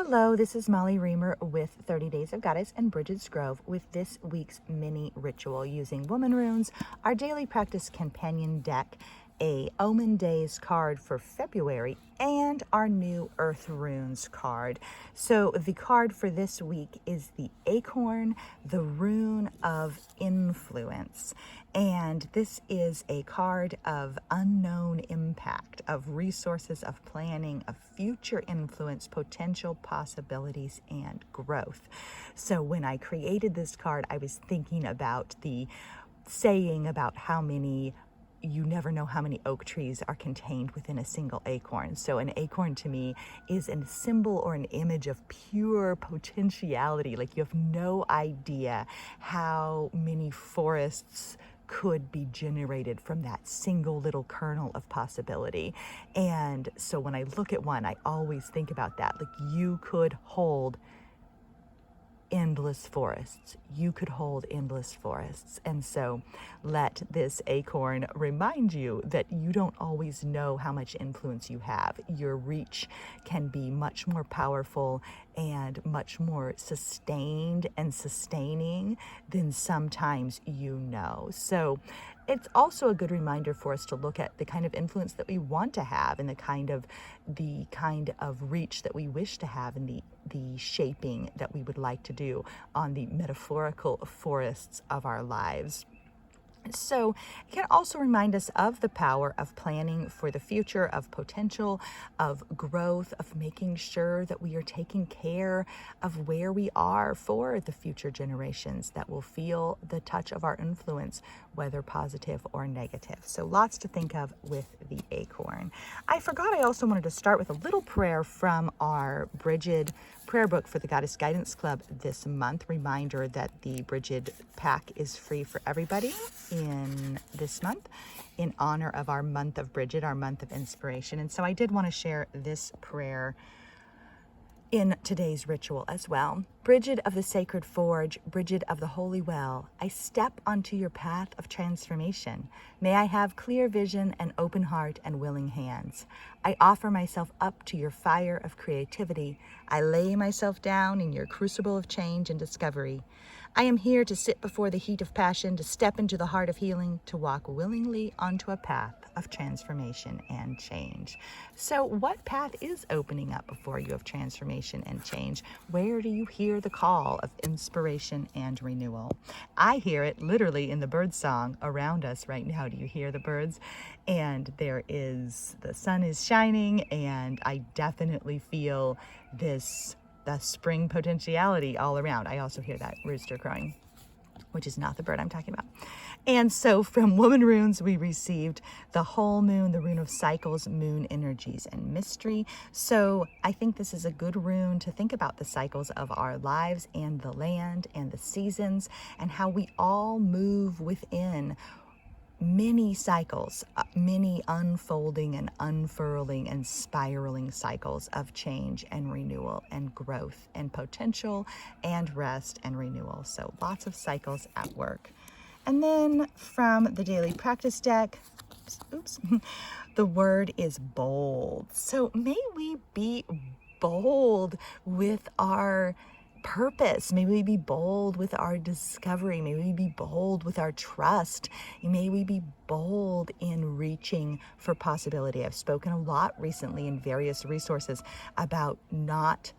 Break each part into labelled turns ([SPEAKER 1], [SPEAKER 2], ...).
[SPEAKER 1] Hello, this is Molly Reamer with 30 Days of Goddess and Brigid's Grove with this week's mini ritual using Womanrunes, our daily practice companion deck, a Omen Days card for February, and our new Earth Runes card. So the card for this week is the Acorn, the rune of influence. And this is a card of unknown impact, of resources, of planning, of future influence, potential possibilities, and growth. So when I created this card, I was thinking about the saying about you never know how many oak trees are contained within a single acorn. So an acorn to me is a symbol or an image of pure potentiality. Like you have no idea how many forests could be generated from that single little kernel of possibility. And so when I look at one, I always think about that. Like you could hold endless forests. You could hold endless forests. And so let this acorn remind you that you don't always know how much influence you have. Your reach can be much more powerful and much more sustained and sustaining than sometimes you know. So it's also a good reminder for us to look at the kind of influence that we want to have and the kind of reach that we wish to have and the shaping that we would like to do on the metaphorical forests of our lives. So it can also remind us of the power of planning for the future, of potential, of growth, of making sure that we are taking care of where we are for the future generations that will feel the touch of our influence, whether positive or negative. So lots to think of with the acorn. I forgot I also wanted to start with a little prayer from our Brigid prayer book for the Goddess Guidance Club this month. Reminder that the Brigid pack is free for everybody in this month in honor of our month of Brigid, our month of inspiration. And so I did want to share this prayer in today's ritual as well. Brigid of the Sacred Forge, Brigid of the Holy Well, I step onto your path of transformation. May I have clear vision, an open heart, and willing hands. I offer myself up to your fire of creativity. I lay myself down in your crucible of change and discovery. I am here to sit before the heat of passion, to step into the heart of healing, to walk willingly onto a path of transformation and change. So what path is opening up before you of transformation and change? Where do you hear the call of inspiration and renewal? I hear it literally in the bird song around us right now. Do you hear the birds? And the sun is shining, and I definitely feel the spring potentiality all around. I also hear that rooster crowing, which is not the bird I'm talking about. And so from Womanrunes, we received the whole moon, the rune of cycles, moon energies, and mystery. So I think this is a good rune to think about the cycles of our lives and the land and the seasons and how we all move within many cycles, many unfolding and unfurling and spiraling cycles of change and renewal and growth and potential and rest and renewal. So lots of cycles at work. And then from the daily practice deck, the word is bold. So may we be bold with our purpose. May we be bold with our discovery. May we be bold with our trust. May we be bold in reaching for possibility. I've spoken a lot recently in various resources about not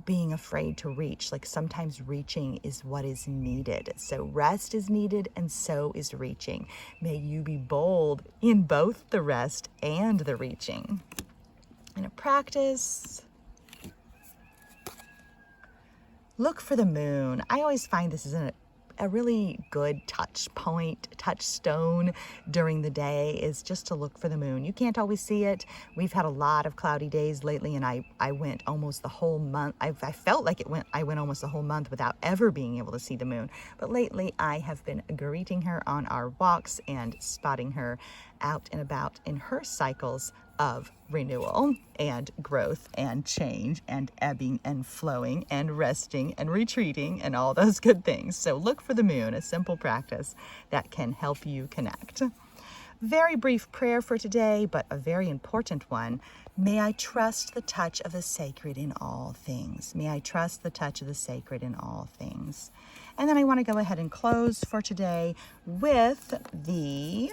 [SPEAKER 1] being afraid to reach. Like sometimes reaching is what is needed. So rest is needed, and so is reaching. May you be bold in both the rest and the reaching. In a practice, look for the moon. I always find this is a really good touchstone during the day is just to look for the moon. You can't always see it. We've had a lot of cloudy days lately, and I went almost the whole month. I felt like I went almost the whole month without ever being able to see the moon. But lately I have been greeting her on our walks and spotting her out and about in her cycles of renewal and growth and change and ebbing and flowing and resting and retreating and all those good things. So look for the moon, a simple practice that can help you connect. Very brief prayer for today, but a very important one. May I trust the touch of the sacred in all things. May I trust the touch of the sacred in all things. And then I want to go ahead and close for today with the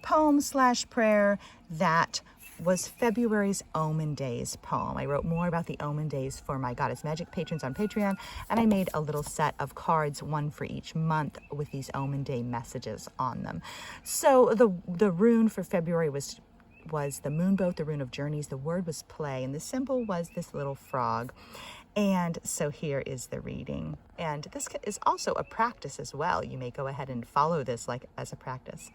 [SPEAKER 1] poem/prayer that was February's Omen Days poem. I wrote more about the Omen Days for my Goddess Magic patrons on Patreon, and I made a little set of cards, one for each month, with these Omen Day messages on them. So the rune for February was the moonboat, the rune of journeys. The word was play, and the symbol was this little frog. And so here is the reading. And this is also a practice as well. You may go ahead and follow this like as a practice.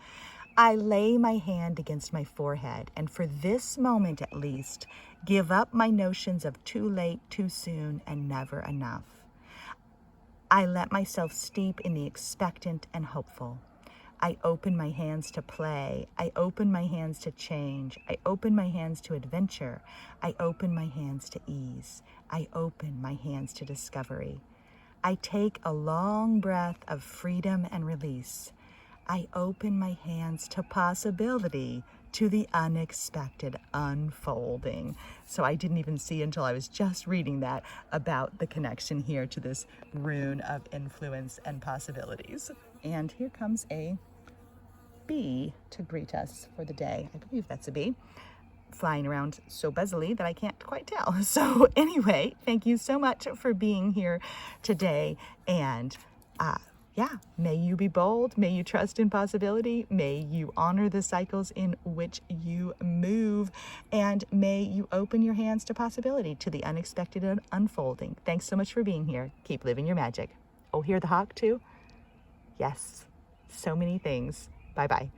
[SPEAKER 1] I lay my hand against my forehead, and for this moment at least, give up my notions of too late, too soon, and never enough. I let myself steep in the expectant and hopeful. I open my hands to play. I open my hands to change. I open my hands to adventure. I open my hands to ease. I open my hands to discovery. I take a long breath of freedom and release. I open my hands to possibility, to the unexpected unfolding. So I didn't even see until I was just reading that about the connection here to this rune of influence and possibilities. And here comes a bee to greet us for the day. I believe that's a bee, flying around so buzzily that I can't quite tell. So anyway, thank you so much for being here today. And may you be bold. May you trust in possibility. May you honor the cycles in which you move. And may you open your hands to possibility, to the unexpected and unfolding. Thanks so much for being here. Keep living your magic. Oh, hear the hawk too? Yes, so many things. Bye-bye.